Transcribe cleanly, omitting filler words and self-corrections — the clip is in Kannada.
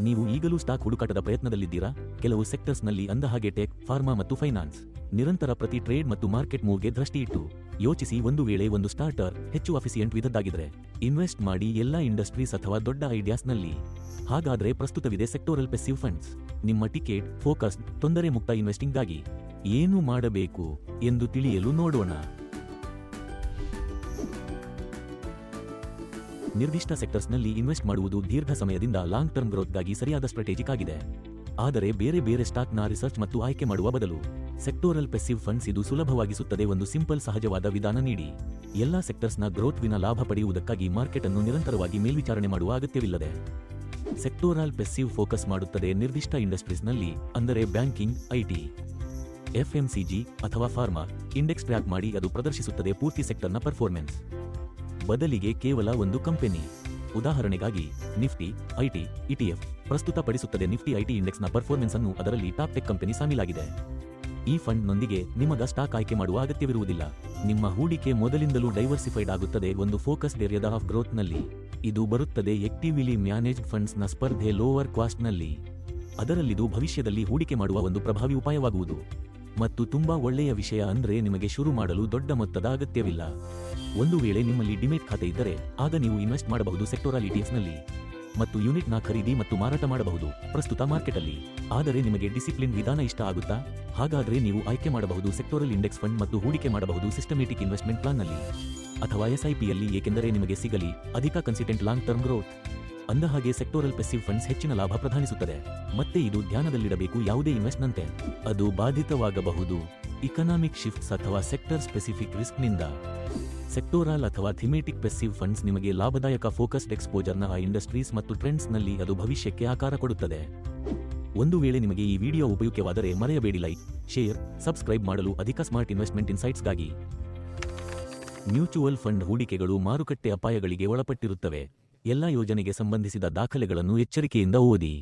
ನೀವು ಈಗಲೂ ಸ್ಟಾಕ್ ಹುಡುಕಾಟದ ಪ್ರಯತ್ನದಲ್ಲಿದ್ದೀರಾ? ಕೆಲವು ಸೆಕ್ಟರ್ಸ್ನಲ್ಲಿ ಅಂದಹಾಗೆ ಟೆಕ್, ಫಾರ್ಮಾ ಮತ್ತು ಫೈನಾನ್ಸ್ ನಿರಂತರ ಪ್ರತಿ ಟ್ರೇಡ್ ಮತ್ತು ಮಾರ್ಕೆಟ್ ಮೂವ್ಗೆ ದೃಷ್ಟಿಯಿಟ್ಟು ಯೋಚಿಸಿ. ಒಂದು ವೇಳೆ ಒಂದು ಸ್ಟಾರ್ಟರ್ ಹೆಚ್ಚು ಅಫಿಸಿಯೆಂಟ್ ವಿಧದ್ದಾಗಿದ್ರೆ ಇನ್ವೆಸ್ಟ್ ಮಾಡಿ ಎಲ್ಲಾ ಇಂಡಸ್ಟ್ರೀಸ್ ಅಥವಾ ದೊಡ್ಡ ಐಡಿಯಾಸ್ನಲ್ಲಿ. ಹಾಗಾದ್ರೆ ಪ್ರಸ್ತುತವಿದೆ ಸೆಕ್ಟೋರಲ್ ಪೆಸಿವ್ ಫಂಡ್ಸ್. ನಿಮ್ಮ ಟಿಕೆಟ್ ಫೋಕಸ್ಡ್ ತೊಂದರೆ ಮುಕ್ತ ಇನ್ವೆಸ್ಟಿಂಗ್ಗಾಗಿ ಏನು ಮಾಡಬೇಕು ಎಂದು ತಿಳಿಯಲು ನೋಡೋಣ. ನಿರ್ದಿಷ್ಟ ಸೆಕ್ಟರ್ಸ್ನಲ್ಲಿ ಇನ್ವೆಸ್ಟ್ ಮಾಡುವುದು ದೀರ್ಘ ಸಮಯದಿಂದ ಲಾಂಗ್ ಟರ್ಮ್ ಗ್ರೋತ್ಗಾಗಿ ಸರಿಯಾದ ಸ್ಟ್ರಾಟಜಿಕ್ ಆಗಿದೆ. ಆದರೆ ಬೇರೆ ಬೇರೆ ಸ್ಟಾಕ್ನ ರಿಸರ್ಚ್ ಮತ್ತು ಆಯ್ಕೆ ಮಾಡುವ ಬದಲು ಸೆಕ್ಟೋರಲ್ ಪೆಸಿವ್ ಫಂಡ್ಸ್ ಇದು ಸುಲಭವಾಗಿಸುತ್ತದೆ. ಒಂದು ಸಿಂಪಲ್ ಸಹಜವಾದ ವಿಧಾನ ನೀಡಿ ಎಲ್ಲಾ ಸೆಕ್ಟರ್ಸ್ನ ಗ್ರೋತ್ ವಿನ ಲಾಭ ಪಡೆಯುವುದಕ್ಕಾಗಿ ಮಾರ್ಕೆಟ್ ಅನ್ನು ನಿರಂತರವಾಗಿ ಮೇಲ್ವಿಚಾರಣೆ ಮಾಡುವ ಅಗತ್ಯವಿಲ್ಲದೆ. ಸೆಕ್ಟೋರಲ್ ಪೆಸಿವ್ ಫೋಕಸ್ ಮಾಡುತ್ತದೆ ನಿರ್ದಿಷ್ಟ ಇಂಡಸ್ಟ್ರೀಸ್ನಲ್ಲಿ, ಅಂದರೆ ಬ್ಯಾಂಕಿಂಗ್, ಐಟಿ, ಎಫ್ಎಂಸಿಜಿ ಅಥವಾ ಫಾರ್ಮಾ. ಇಂಡೆಕ್ಸ್ ಟ್ರ್ಯಾಕ್ ಮಾಡಿ ಅದು ಪ್ರದರ್ಶಿಸುತ್ತದೆ ಪೂರ್ತಿ ಸೆಕ್ಟರ್ನ ಪರ್ಫಾರ್ಮೆನ್ಸ್, ಬದಲಿಗೆ ಕೇವಲ ಒಂದು ಕಂಪನಿ. ಉದಾಹರಣೆಗಾಗಿ ನಿಫ್ಟಿ ಐಟಿ ಇಟಿಎಫ್ ಪ್ರಸ್ತುತಪಡಿಸುತ್ತದೆ ನಿಫ್ಟಿ ಐಟಿ ಇಂಡೆಕ್ಸ್ನ ಪರ್ಫಾರ್ಮೆನ್ಸ್ ಅನ್ನು. ಅದರಲ್ಲಿ ಟಾಪ್ ಟೆಕ್ ಕಂಪನಿ ಸಾಮೀಲಾಗಿದೆ. ಈ ಫಂಡ್ನೊಂದಿಗೆ ನಿಮಗ ಸ್ಟಾಕ್ ಆಯ್ಕೆ ಮಾಡುವ ಅಗತ್ಯವಿರುವುದಿಲ್ಲ. ನಿಮ್ಮ ಹೂಡಿಕೆ ಮೊದಲಿಂದಲೂ ಡೈವರ್ಸಿಫೈಡ್ ಆಗುತ್ತದೆ ಒಂದು ಫೋಕಸ್ಡ್ ಏರಿಯಾದ ಆಫ್ ಗ್ರೋತ್ನಲ್ಲಿ. ಇದು ಬರುತ್ತದೆ ಆಕ್ಟಿವ್ಲಿ ಮ್ಯಾನೇಜ್ಡ್ ಫಂಡ್ಸ್ನ ಸ್ಪರ್ಧೆ ಲೋವರ್ ಕಾಸ್ಟ್ನಲ್ಲಿ. ಅದರಲ್ಲಿದು ಭವಿಷ್ಯದಲ್ಲಿ ಹೂಡಿಕೆ ಮಾಡುವ ಒಂದು ಪ್ರಭಾವಿ ಉಪಾಯವಾಗುವುದು. ಮತ್ತು ತುಂಬಾ ಒಳ್ಳೆಯ ವಿಷಯ ಅಂದ್ರೆ ನಿಮಗೆ ಶುರು ಮಾಡಲು ದೊಡ್ಡ ಮೊತ್ತದ ಅಗತ್ಯವಿಲ್ಲ. ಒಂದು ವೇಳೆ ನಿಮ್ಮಲ್ಲಿ ಡಿಮೇಟ್ ಖಾತೆ ಇದ್ದರೆ ಆಗ ನೀವು ಇನ್ವೆಸ್ಟ್ ಮಾಡಬಹುದು ಸೆಕ್ಟೋರಲ್ ಇಟಿಎಫ್ಸ್ನಲ್ಲಿ ಮತ್ತು ಯೂನಿಟ್ನ ಖರೀದಿ ಮತ್ತು ಮಾರಾಟ ಮಾಡಬಹುದು ಪ್ರಸ್ತುತ ಮಾರ್ಕೆಟಲ್ಲಿ. ಆದರೆ ನಿಮಗೆ ಡಿಸಿಪ್ಲಿನ್ ವಿಧಾನ ಇಷ್ಟ ಆಗುತ್ತಾ? ಹಾಗಾದ್ರೆ ನೀವು ಆಯ್ಕೆ ಮಾಡಬಹುದು ಸೆಕ್ಟೋರಲ್ ಇಂಡೆಕ್ಸ್ ಫಂಡ್ ಮತ್ತು ಹೂಡಿಕೆ ಮಾಡಬಹುದು ಸಿಸ್ಟಮೆಟಿಕ್ ಇನ್ವೆಸ್ಟ್ಮೆಂಟ್ ಪ್ಲಾನ್ನಲ್ಲಿ ಅಥವಾ ಎಸ್ಐಪಿಯಲ್ಲಿ, ಏಕೆಂದರೆ ನಿಮಗೆ ಸಿಗಲಿ ಅಧಿಕ ಕನ್ಸಿಸ್ಟೆಂಟ್ ಲಾಂಗ್ ಟರ್ಮ್ ಗ್ರೋತ್. ಅಂದಹಾಗೆ ಸೆಕ್ಟೋರಲ್ ಪೆಸಿವ್ ಫಂಡ್ಸ್ ಹೆಚ್ಚಿನ ಲಾಭ ಪ್ರದಾನಿಸುತ್ತದೆ. ಮತ್ತೆ ಇದು ಧ್ಯಾನದಲ್ಲಿಡಬೇಕು, ಯಾವುದೇ ಇನ್ವೆಸ್ಟ್ನಂತೆ ಅದು ಬಾಧಿತವಾಗಬಹುದು ಇಕನಾಮಿಕ್ ಶಿಫ್ಟ್ಸ್ ಅಥವಾ ಸೆಕ್ಟರ್ ಸ್ಪೆಸಿಫಿಕ್ ರಿಸ್ಕ್ನಿಂದ. ಸೆಕ್ಟೋರಲ್ ಅಥವಾ ಥಿಮೇಟಿಕ್ ಪೆಸಿವ್ ಫಂಡ್ಸ್ ನಿಮಗೆ ಲಾಭದಾಯಕ ಫೋಕಸ್ಡ್ ಎಕ್ಸ್ಪೋಜರ್ನ ಆ ಇಂಡಸ್ಟ್ರೀಸ್ ಮತ್ತು ಟ್ರೆಂಡ್ಸ್ನಲ್ಲಿ ಅದು ಭವಿಷ್ಯಕ್ಕೆ ಆಕಾರ ಕೊಡುತ್ತದೆ. ಒಂದು ವೇಳೆ ನಿಮಗೆ ಈ ವಿಡಿಯೋ ಉಪಯುಕ್ತವಾದರೆ ಮರೆಯಬೇಡಿ ಲೈಕ್, ಶೇರ್, ಸಬ್ಸ್ಕ್ರೈಬ್ ಮಾಡಲು. ಅಧಿಕ ಸ್ಮಾರ್ಟ್ ಇನ್ವೆಸ್ಟ್ಮೆಂಟ್ ಇನ್ಸೈಟ್ಸ್ಗಾಗಿ. ಮ್ಯೂಚುವಲ್ ಫಂಡ್ ಹೂಡಿಕೆಗಳು ಮಾರುಕಟ್ಟೆ ಅಪಾಯಗಳಿಗೆ ಒಳಪಟ್ಟಿರುತ್ತವೆ. ಎಲ್ಲಾ ಯೋಜನೆಗೆ ಸಂಬಂಧಿಸಿದ ದಾಖಲೆಗಳನ್ನು ಎಚ್ಚರಿಕೆಯಿಂದ ಓದಿ.